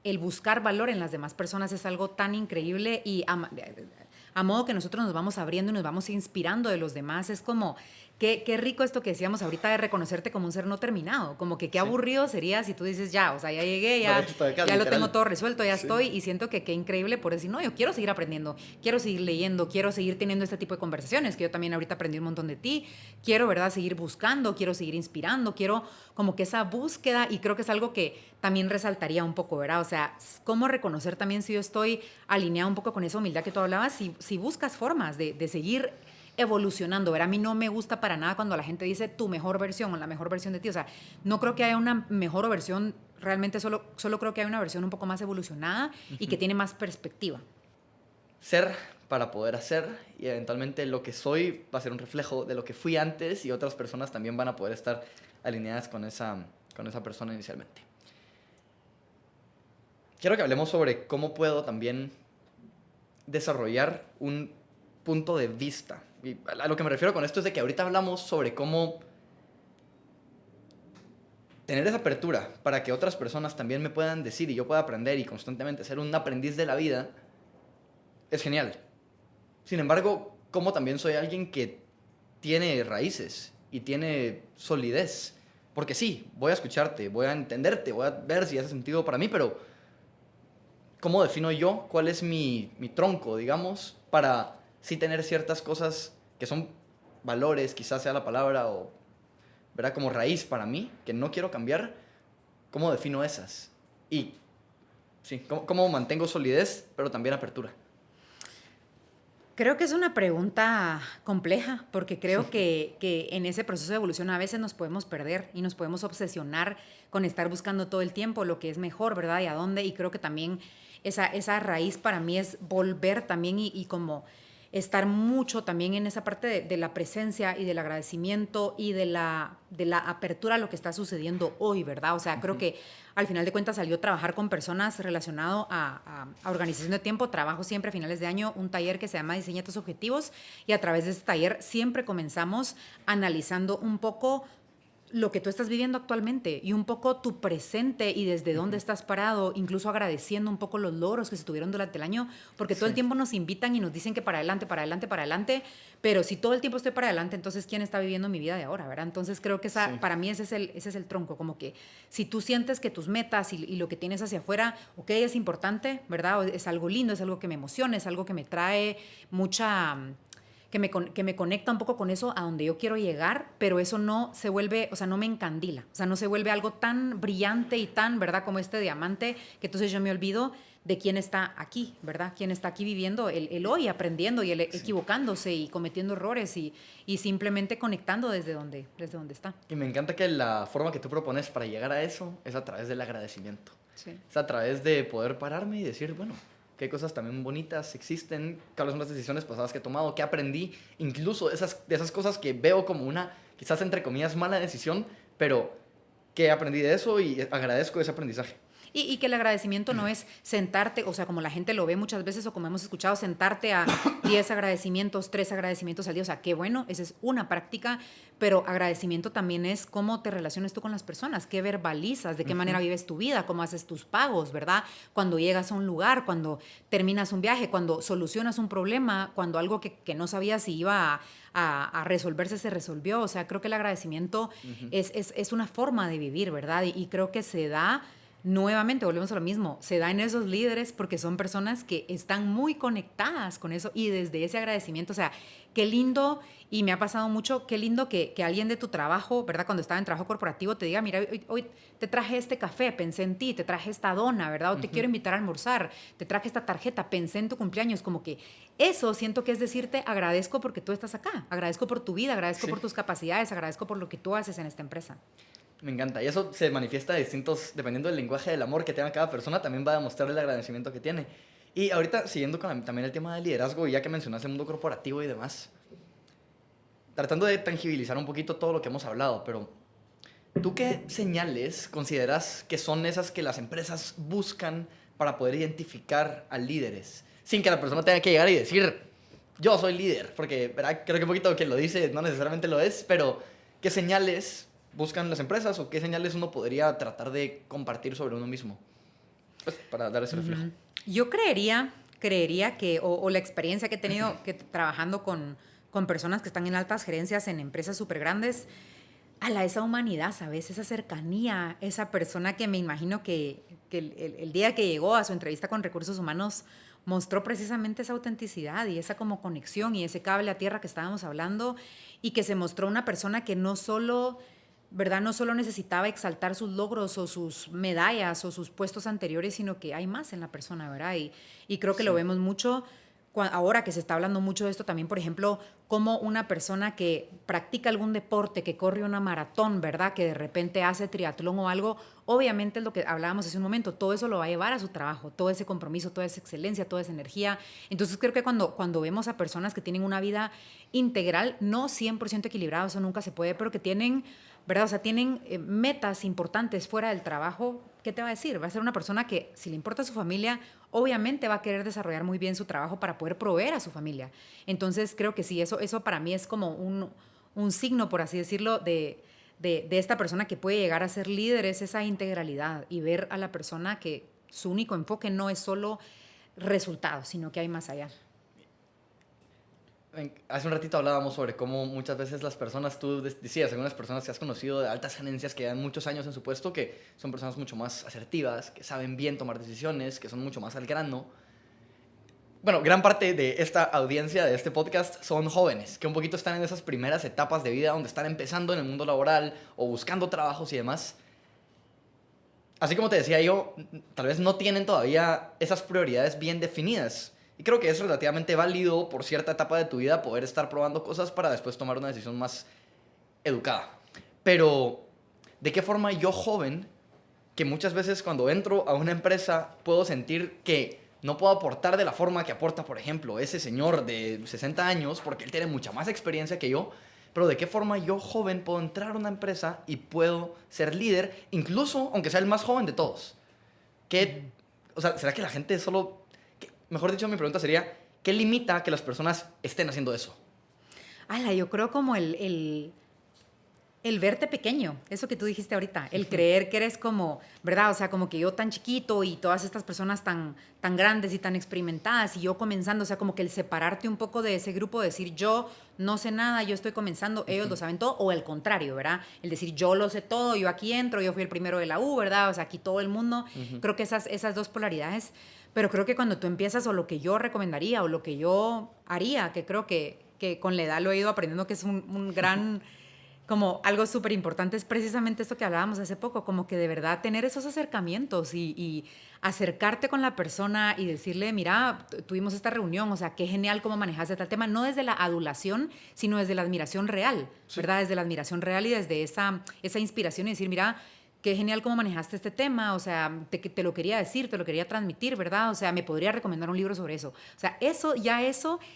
el buscar valor en las demás personas es algo tan increíble y a modo que nosotros nos vamos abriendo y nos vamos inspirando de los demás, es como, qué rico esto que decíamos ahorita de reconocerte como un ser no terminado, como que qué aburrido sería si tú dices, ya, o sea, ya llegué, ya lo tengo todo resuelto, ya estoy, y siento que qué increíble por decir, no, yo quiero seguir aprendiendo, quiero seguir leyendo, quiero seguir teniendo este tipo de conversaciones, que yo también ahorita aprendí un montón de ti, quiero, ¿verdad?, seguir buscando, quiero seguir inspirando, quiero como que esa búsqueda, y creo que es algo que también resaltaría un poco, ¿verdad? O sea, cómo reconocer también si yo estoy alineada un poco con esa humildad que tú hablabas, si buscas formas de seguir evolucionando. ¿Verdad? A mí no me gusta para nada cuando la gente dice tu mejor versión o la mejor versión de ti. O sea, no creo que haya una mejor versión, realmente solo creo que hay una versión un poco más evolucionada y que tiene más perspectiva. Ser para poder hacer, y eventualmente lo que soy va a ser un reflejo de lo que fui antes y otras personas también van a poder estar alineadas con esa persona inicialmente. quiero que hablemos sobre cómo puedo también desarrollar un punto de vista. Y a lo que me refiero con esto es de que ahorita hablamos sobre cómo tener esa apertura para que otras personas también me puedan decir y yo pueda aprender y constantemente ser un aprendiz de la vida es genial. Sin embargo, como también soy alguien que tiene raíces y tiene solidez. Porque sí, voy a escucharte, voy a entenderte, voy a ver si hace sentido para mí, pero ¿cómo defino yo cuál es mi tronco, digamos, para sí tener ciertas cosas que son valores, quizás sea la palabra, o ¿verdad? Como raíz para mí, que no quiero cambiar? ¿Cómo defino esas? Y sí, ¿cómo mantengo solidez, pero también apertura? Creo que es una pregunta compleja porque creo que en ese proceso de evolución a veces nos podemos perder y nos podemos obsesionar con estar buscando todo el tiempo lo que es mejor, ¿verdad? Y a dónde. Y creo que también esa raíz para mí es volver también y como estar mucho también en esa parte de la presencia y del agradecimiento y de la apertura a lo que está sucediendo hoy, ¿verdad? O sea, creo que al final de cuentas salió a trabajar con personas relacionado a organización de tiempo. Trabajo siempre a finales de año un taller que se llama Diseña tus objetivos y a través de este taller siempre comenzamos analizando un poco lo que tú estás viviendo actualmente y un poco tu presente y desde dónde estás parado, incluso agradeciendo un poco los logros que se tuvieron durante el año, porque todo el tiempo nos invitan y nos dicen que para adelante, para adelante, para adelante, pero si todo el tiempo estoy para adelante, entonces ¿quién está viviendo mi vida de ahora, verdad? Entonces creo que para mí ese es el tronco, como que si tú sientes que tus metas y lo que tienes hacia afuera, ok, es importante, ¿verdad? Es algo lindo, es algo que me emociona, es algo que me trae mucha que me conecta un poco con eso a donde yo quiero llegar, pero eso no se vuelve, o sea, no me encandila, o sea, no se vuelve algo tan brillante y tan, ¿verdad? Como este diamante, que entonces yo me olvido de quién está aquí, ¿verdad? Quién está aquí viviendo el hoy, aprendiendo y equivocándose y cometiendo errores y simplemente conectando desde donde está. Y me encanta que la forma que tú propones para llegar a eso es a través del agradecimiento. Sí. Es a través de poder pararme y decir, bueno, qué cosas también bonitas existen, cuáles son las decisiones pasadas que he tomado, qué aprendí, incluso de esas cosas que veo como una, quizás entre comillas, mala decisión, pero que aprendí de eso y agradezco ese aprendizaje. Y que el agradecimiento no es sentarte, o sea, como la gente lo ve muchas veces o como hemos escuchado, sentarte a 10 agradecimientos, 3 agradecimientos al día. O sea, qué bueno, esa es una práctica, pero agradecimiento también es cómo te relacionas tú con las personas, qué verbalizas, de qué manera vives tu vida, cómo haces tus pagos, ¿verdad? Cuando llegas a un lugar, cuando terminas un viaje, cuando solucionas un problema, cuando algo que no sabías si iba a resolverse se resolvió. O sea, creo que el agradecimiento es una forma de vivir, ¿verdad? Y creo que se da. Nuevamente, volvemos a lo mismo, se da en esos líderes porque son personas que están muy conectadas con eso y desde ese agradecimiento, o sea, qué lindo, y me ha pasado mucho, qué lindo que alguien de tu trabajo, ¿verdad? Cuando estaba en trabajo corporativo te diga, mira, hoy te traje este café, pensé en ti, te traje esta dona, ¿verdad? O te quiero invitar a almorzar, te traje esta tarjeta, pensé en tu cumpleaños, como que eso siento que es decirte, agradezco porque tú estás acá, agradezco por tu vida, agradezco por tus capacidades, agradezco por lo que tú haces en esta empresa. Me encanta. Y eso se manifiesta de distintos, dependiendo del lenguaje del amor que tenga cada persona, también va a demostrar el agradecimiento que tiene. Y ahorita, siguiendo con también el tema del liderazgo, y ya que mencionaste el mundo corporativo y demás, tratando de tangibilizar un poquito todo lo que hemos hablado, pero ¿tú qué señales consideras que son esas que las empresas buscan para poder identificar a líderes? Sin que la persona tenga que llegar y decir, yo soy líder, porque ¿verdad? Creo que un poquito que lo dice no necesariamente lo es, pero ¿qué señales buscan las empresas o qué señales uno podría tratar de compartir sobre uno mismo? Pues para dar ese reflejo. Yo creería que, o la experiencia que he tenido trabajando con personas que están en altas gerencias en empresas súper grandes, esa humanidad, ¿sabes? Esa cercanía, esa persona que me imagino que el día que llegó a su entrevista con Recursos Humanos mostró precisamente esa autenticidad y esa como conexión y ese cable a tierra que estábamos hablando y que se mostró una persona que no solo... ¿verdad? No solo necesitaba exaltar sus logros o sus medallas o sus puestos anteriores, sino que hay más en la persona, ¿verdad? Y creo que lo vemos mucho ahora que se está hablando mucho de esto también, por ejemplo, como una persona que practica algún deporte, que corre una maratón, ¿verdad? Que de repente hace triatlón o algo, obviamente es lo que hablábamos hace un momento, todo eso lo va a llevar a su trabajo, todo ese compromiso, toda esa excelencia, toda esa energía. Entonces creo que cuando vemos a personas que tienen una vida integral, no 100% equilibrada, eso nunca se puede, pero que tienen, ¿verdad? O sea, tienen metas importantes fuera del trabajo, ¿qué te va a decir? Va a ser una persona que, si le importa a su familia, obviamente va a querer desarrollar muy bien su trabajo para poder proveer a su familia. Entonces, creo que sí, eso para mí es como un signo, por así decirlo, de esta persona que puede llegar a ser líder, es esa integralidad y ver a la persona que su único enfoque no es solo resultados, sino que hay más allá. Hace un ratito hablábamos sobre cómo muchas veces las personas, tú decías, algunas personas que has conocido de altas gerencias que llevan muchos años en su puesto, que son personas mucho más asertivas, que saben bien tomar decisiones, que son mucho más al grano. Bueno, gran parte de esta audiencia, de este podcast, son jóvenes, que un poquito están en esas primeras etapas de vida donde están empezando en el mundo laboral o buscando trabajos y demás. Así como te decía yo, tal vez no tienen todavía esas prioridades bien definidas. Y creo que es relativamente válido por cierta etapa de tu vida poder estar probando cosas para después tomar una decisión más educada. Pero, ¿de qué forma yo joven, que muchas veces cuando entro a una empresa puedo sentir que no puedo aportar de la forma que aporta, por ejemplo, ese señor de 60 años, porque él tiene mucha más experiencia que yo, pero de qué forma yo joven puedo entrar a una empresa y puedo ser líder, incluso aunque sea el más joven de todos? ¿Qué, o sea, ¿será que la gente solo... Mejor dicho, mi pregunta sería, ¿qué limita que las personas estén haciendo eso? Ala, yo creo como el verte pequeño, eso que tú dijiste ahorita, el creer que eres como, ¿verdad? O sea, como que yo tan chiquito y todas estas personas tan grandes y tan experimentadas y yo comenzando, o sea, como que el separarte un poco de ese grupo, decir yo no sé nada, yo estoy comenzando, ellos lo saben todo, o el contrario, ¿verdad? El decir yo lo sé todo, yo aquí entro, yo fui el primero de la U, ¿verdad? O sea, aquí todo el mundo, creo que esas dos polaridades, pero creo que cuando tú empiezas, o lo que yo recomendaría, o lo que yo haría, que creo que con la edad lo he ido aprendiendo, que es un gran... como algo súper importante es precisamente esto que hablábamos hace poco, como que de verdad tener esos acercamientos y acercarte con la persona y decirle, mira, tuvimos esta reunión, o sea, qué genial cómo manejaste tal tema, no desde la adulación, sino desde la admiración real, sí, ¿verdad? Desde la admiración real y desde esa inspiración y decir, mira, qué genial cómo manejaste este tema, o sea, te lo quería decir, te lo quería transmitir, ¿verdad? O sea, me podría recomendar un libro sobre eso. O sea, eso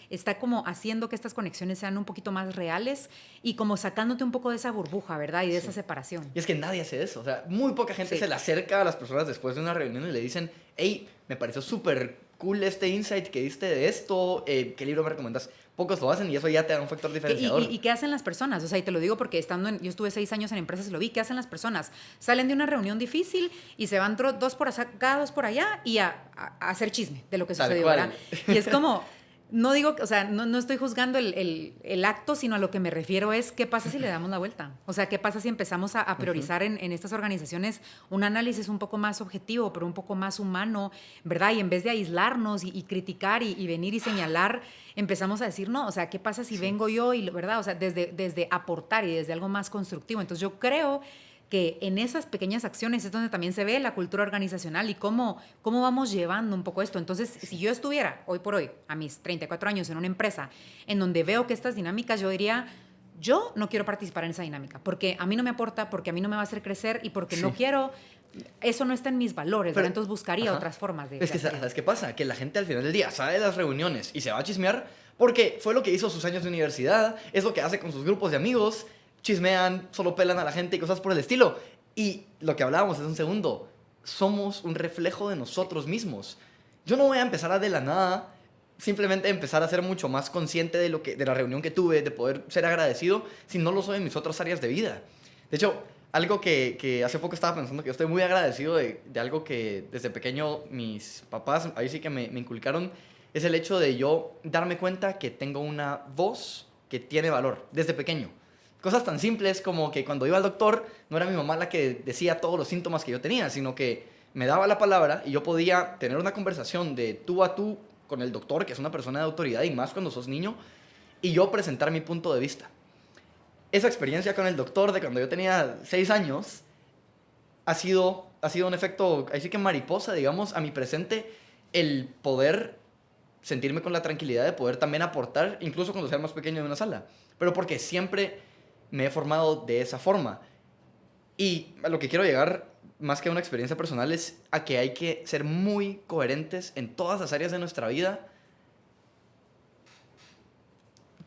está como haciendo que estas conexiones sean un poquito más reales y como sacándote un poco de esa burbuja, ¿verdad? Y de esa separación. Y es que nadie hace eso, o sea, muy poca gente se le acerca a las personas después de una reunión y le dicen, hey, me pareció súper cool este insight que diste de esto, ¿qué libro me recomiendas? Pocos lo hacen y eso ya te da un factor diferenciador. ¿Y qué hacen las personas? O sea, y te lo digo porque yo estuve 6 años en empresas y lo vi. ¿Qué hacen las personas? Salen de una reunión difícil y se van dos por allá y a hacer chisme de lo que sucedió, ¿verdad? Y es como... No digo, o sea, no estoy juzgando el acto, sino a lo que me refiero es qué pasa si le damos la vuelta. O sea, qué pasa si empezamos a priorizar en estas organizaciones un análisis un poco más objetivo, pero un poco más humano, ¿verdad? Y en vez de aislarnos y criticar y venir y señalar, empezamos a decir, no, o sea, ¿qué pasa si vengo yo y, ¿verdad? O sea, desde aportar y desde algo más constructivo. Entonces yo creo que en esas pequeñas acciones es donde también se ve la cultura organizacional y cómo vamos llevando un poco esto. Entonces, si yo estuviera hoy por hoy, a mis 34 años, en una empresa en donde veo que estas dinámicas, yo diría, yo no quiero participar en esa dinámica, porque a mí no me aporta, porque a mí no me va a hacer crecer y porque no quiero... Eso no está en mis valores, pero entonces buscaría otras formas de... Es que, ¿sabes qué pasa? Que la gente al final del día sale de las reuniones y se va a chismear porque fue lo que hizo sus años de universidad, es lo que hace con sus grupos de amigos, chismean, solo pelan a la gente y cosas por el estilo. Y lo que hablábamos hace un segundo, somos un reflejo de nosotros mismos. Yo no voy a empezar a de la nada simplemente empezar a ser mucho más consciente de la reunión que tuve, de poder ser agradecido, si no lo soy en mis otras áreas de vida. De hecho, algo que hace poco estaba pensando, que yo estoy muy agradecido de algo que desde pequeño mis papás, ahí sí que me inculcaron, es el hecho de yo darme cuenta que tengo una voz que tiene valor desde pequeño. Cosas tan simples como que cuando iba al doctor, no era mi mamá la que decía todos los síntomas que yo tenía, sino que me daba la palabra y yo podía tener una conversación de tú a tú con el doctor, que es una persona de autoridad, y más cuando sos niño, y yo presentar mi punto de vista. Esa experiencia con el doctor de cuando yo tenía 6 años ha sido un efecto, ahí sí que mariposa, digamos, a mi presente, el poder sentirme con la tranquilidad de poder también aportar, incluso cuando sea más pequeño en una sala. Pero porque siempre me he formado de esa forma. Y a lo que quiero llegar, más que a una experiencia personal, es a que hay que ser muy coherentes en todas las áreas de nuestra vida.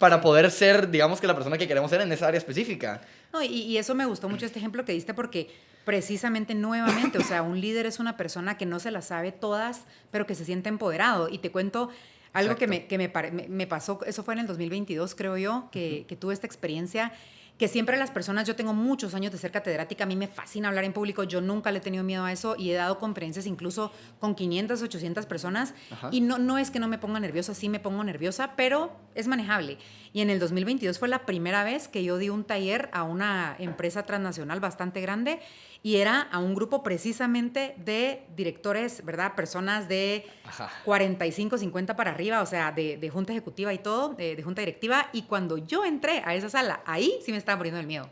para poder ser, digamos, que la persona que queremos ser en esa área específica. No, y eso me gustó mucho este ejemplo que diste porque precisamente nuevamente, o sea, un líder es una persona que no se las sabe todas, pero que se siente empoderado. Y te cuento algo que me pasó, eso fue en el 2022, creo yo, que tuve esta experiencia, que siempre las personas, yo tengo muchos años de ser catedrática, a mí me fascina hablar en público, yo nunca le he tenido miedo a eso y he dado conferencias incluso con 500, 800 personas. Ajá. Y no es que no me ponga nerviosa, sí me pongo nerviosa, pero es manejable. Y en el 2022 fue la primera vez que yo di un taller a una empresa transnacional bastante grande y era a un grupo precisamente de directores, ¿verdad? Personas de 45, 50 para arriba, o sea, de junta ejecutiva y todo, de junta directiva. Y cuando yo entré a esa sala, ahí sí me estaba muriendo del miedo.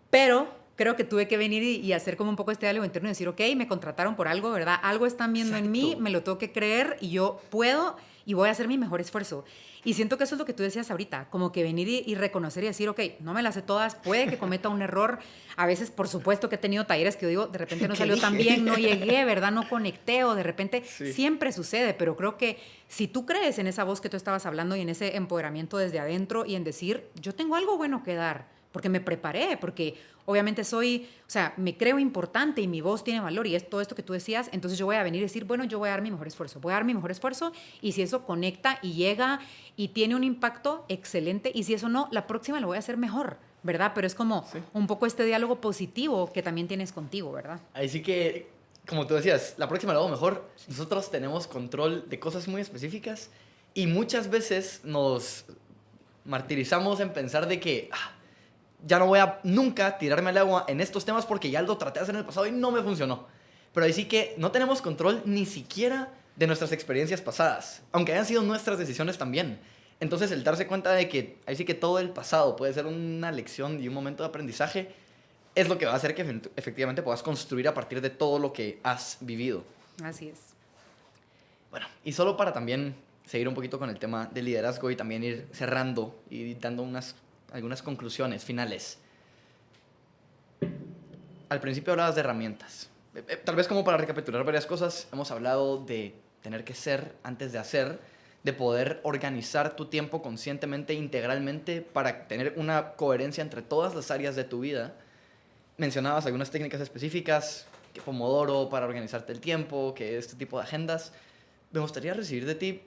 Pero creo que tuve que venir y hacer como un poco este diálogo interno y decir, ok, me contrataron por algo, ¿verdad? Algo están viendo en mí, me lo tengo que creer y yo puedo y voy a hacer mi mejor esfuerzo. Y siento que eso es lo que tú decías ahorita, como que venir y reconocer y decir, ok, no me las sé todas, puede que cometa un error. A veces, por supuesto, que he tenido talleres que yo digo, de repente no salió tan bien, no llegué, ¿verdad? No conecté o de repente siempre sucede, pero creo que si tú crees en esa voz que tú estabas hablando y en ese empoderamiento desde adentro y en decir, yo tengo algo bueno que dar, porque me preparé, porque obviamente soy, o sea, me creo importante y mi voz tiene valor y es todo esto que tú decías, entonces yo voy a venir y decir, bueno, yo voy a dar mi mejor esfuerzo, voy a dar mi mejor esfuerzo y si eso conecta y llega y tiene un impacto, excelente, y si eso no, la próxima lo voy a hacer mejor, ¿verdad? Pero es como un poco este diálogo positivo que también tienes contigo, ¿verdad? Ahí sí que, como tú decías, la próxima lo hago mejor. Nosotros tenemos control de cosas muy específicas y muchas veces nos martirizamos en pensar de que ya no voy a nunca tirarme al agua en estos temas porque ya lo traté de hacer en el pasado y no me funcionó. Pero ahí sí que no tenemos control ni siquiera de nuestras experiencias pasadas, aunque hayan sido nuestras decisiones también. Entonces el darse cuenta de que ahí sí que todo el pasado puede ser una lección y un momento de aprendizaje es lo que va a hacer que efectivamente puedas construir a partir de todo lo que has vivido. Así es. Bueno, y solo para también seguir un poquito con el tema del liderazgo y también ir cerrando y dando algunas conclusiones finales. Al principio hablabas de herramientas. Tal vez como para recapitular varias cosas, hemos hablado de tener que ser antes de hacer, de poder organizar tu tiempo conscientemente, integralmente, para tener una coherencia entre todas las áreas de tu vida. Mencionabas algunas técnicas específicas, que Pomodoro para organizarte el tiempo, que este tipo de agendas. Me gustaría recibir de ti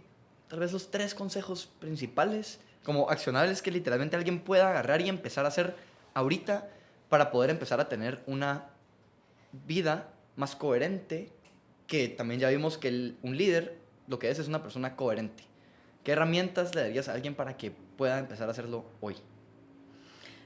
tal vez los 3 consejos principales, como accionables que literalmente alguien pueda agarrar y empezar a hacer ahorita para poder empezar a tener una vida más coherente, que también ya vimos que un líder lo que es una persona coherente. ¿Qué herramientas le darías a alguien para que pueda empezar a hacerlo hoy?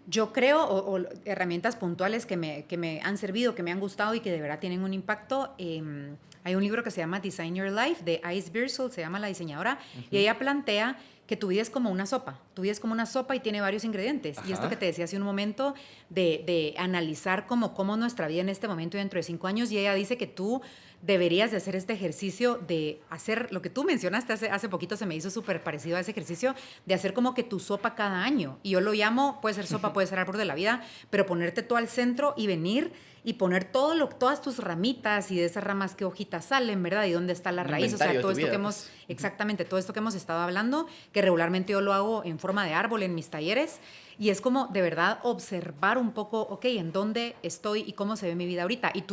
Yo creo, o herramientas puntuales que me han servido, que me han gustado y que de verdad tienen un impacto. Hay un libro que se llama Design Your Life, de Ice Birsel, se llama la diseñadora, y ella plantea que tu vida es como una sopa. Tu vida es como una sopa y tiene varios ingredientes. Y esto que te decía hace un momento, de analizar cómo nuestra vida en este momento y dentro de 5 años, y ella dice que tú deberías de hacer este ejercicio de hacer lo que tú mencionaste hace poquito, se me hizo súper parecido a ese ejercicio, de hacer como que tu sopa cada año. Y yo lo llamo, puede ser sopa, puede ser árbol de la vida, pero ponerte tú al centro y venir y poner todas tus ramitas y de esas ramas qué hojitas salen, ¿verdad? Y dónde está la raíz, o sea, todo esto que hemos, exactamente, todo esto que hemos estado hablando, que regularmente yo lo hago en forma de árbol en mis talleres, y es como de verdad observar un poco, ok, en dónde estoy y cómo se ve mi vida ahorita. Y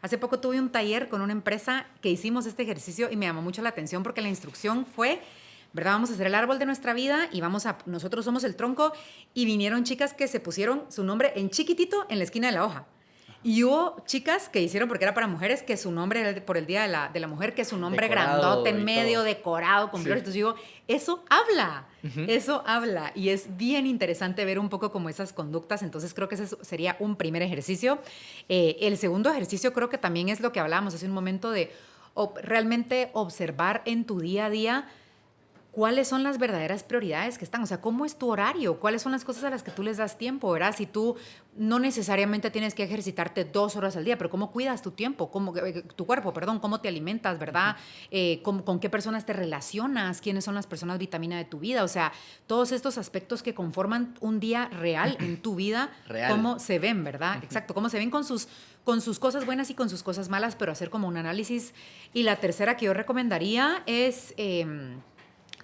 hace poco tuve un taller con una empresa que hicimos este ejercicio y me llamó mucho la atención porque la instrucción fue, ¿verdad? Vamos a hacer el árbol de nuestra vida y nosotros somos el tronco, y vinieron chicas que se pusieron su nombre en chiquitito en la esquina de la hoja. Y hubo chicas que hicieron, porque era para mujeres, que su nombre era por el Día de la Mujer, que su nombre decorado, grandote en medio, decorado con flores. Entonces digo, eso habla, eso habla. Y es bien interesante ver un poco como esas conductas. Entonces creo que ese sería un primer ejercicio. El segundo ejercicio creo que también es lo que hablábamos hace un momento de realmente observar en tu día a día cuáles son las verdaderas prioridades que están, o sea, cómo es tu horario, cuáles son las cosas a las que tú les das tiempo, ¿verdad? Si tú no necesariamente tienes que ejercitarte 2 horas al día, pero cómo cuidas tu tiempo, tu cuerpo, perdón, cómo te alimentas, ¿verdad? Con qué personas te relacionas, quiénes son las personas vitamina de tu vida, o sea, todos estos aspectos que conforman un día real en tu vida, real. Cómo se ven, ¿verdad? Exacto, cómo se ven con sus cosas buenas y con sus cosas malas, pero hacer como un análisis. Y la tercera que yo recomendaría es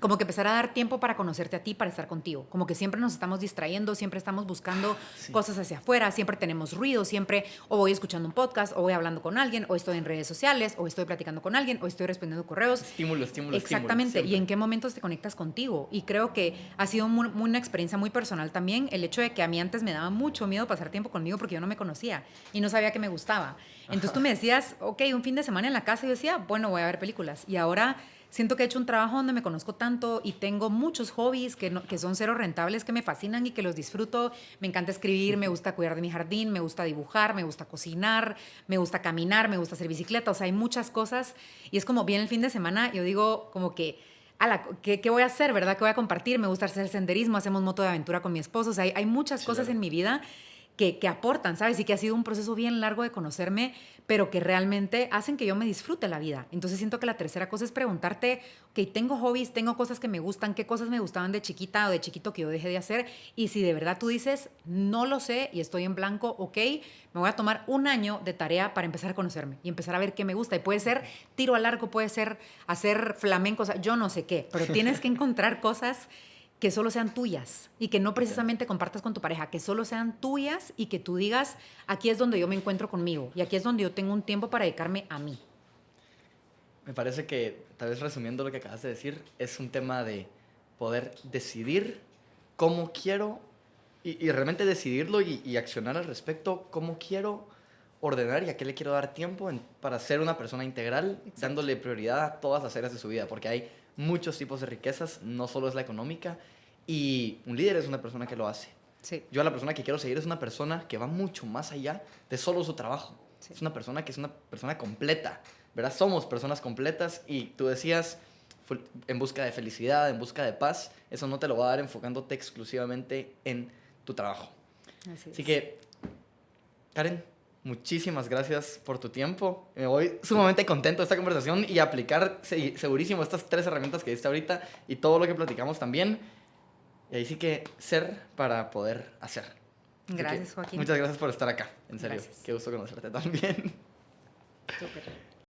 como que empezar a dar tiempo para conocerte a ti, para estar contigo. Como que siempre nos estamos distrayendo, siempre estamos buscando cosas hacia afuera, siempre tenemos ruido, siempre o voy escuchando un podcast, o voy hablando con alguien, o estoy en redes sociales, o estoy platicando con alguien, o estoy respondiendo correos. Estímulo. Exactamente, Estímulo, y en qué momentos te conectas contigo. Y creo que ha sido una experiencia muy personal también, el hecho de que a mí antes me daba mucho miedo pasar tiempo conmigo porque yo no me conocía y no sabía que me gustaba. Entonces tú me decías, ok, un fin de semana en la casa, y yo decía, bueno, voy a ver películas. Y ahora siento que he hecho un trabajo donde me conozco tanto y tengo muchos hobbies que son cero rentables, que me fascinan y que los disfruto. Me encanta escribir, me gusta cuidar de mi jardín, me gusta dibujar, me gusta cocinar, me gusta caminar, me gusta hacer bicicleta. O sea, hay muchas cosas y es como bien el fin de semana, yo digo como que, ¿qué voy a hacer, verdad? ¿Qué voy a compartir? Me gusta hacer senderismo, hacemos moto de aventura con mi esposo. O sea, hay muchas cosas en mi vida que aportan, ¿sabes? Y que ha sido un proceso bien largo de conocerme, pero que realmente hacen que yo me disfrute la vida. Entonces siento que la tercera cosa es preguntarte, ok, tengo hobbies, tengo cosas que me gustan, qué cosas me gustaban de chiquita o de chiquito que yo dejé de hacer, y si de verdad tú dices, no lo sé y estoy en blanco, ok, me voy a tomar un año de tarea para empezar a conocerme y empezar a ver qué me gusta. Y puede ser tiro al arco, puede ser hacer flamenco, o sea, yo no sé qué, pero tienes que encontrar cosas que solo sean tuyas y que no precisamente compartas con tu pareja, que solo sean tuyas y que tú digas, aquí es donde yo me encuentro conmigo y aquí es donde yo tengo un tiempo para dedicarme a mí. Me parece que, tal vez resumiendo lo que acabas de decir, es un tema de poder decidir cómo quiero y realmente decidirlo y accionar al respecto, cómo quiero ordenar y a qué le quiero dar tiempo para ser una persona integral, dándole prioridad a todas las áreas de su vida, porque hay muchos tipos de riquezas, no solo es la económica, y un líder es una persona que lo hace. Sí. Yo a la persona que quiero seguir es una persona que va mucho más allá de solo su trabajo. Sí. Es una persona que es una persona completa, ¿verdad? Somos personas completas y tú decías, en busca de felicidad, en busca de paz, eso no te lo va a dar enfocándote exclusivamente en tu trabajo. Así que, Karen, muchísimas gracias por tu tiempo. Me voy sumamente contento de esta conversación y aplicar segurísimo estas 3 herramientas que diste ahorita y todo lo que platicamos también. Y ahí sí que ser para poder hacer. Gracias, Joaquín. Muchas gracias por estar acá. En serio, Gracias. qué gusto conocerte también. Súper.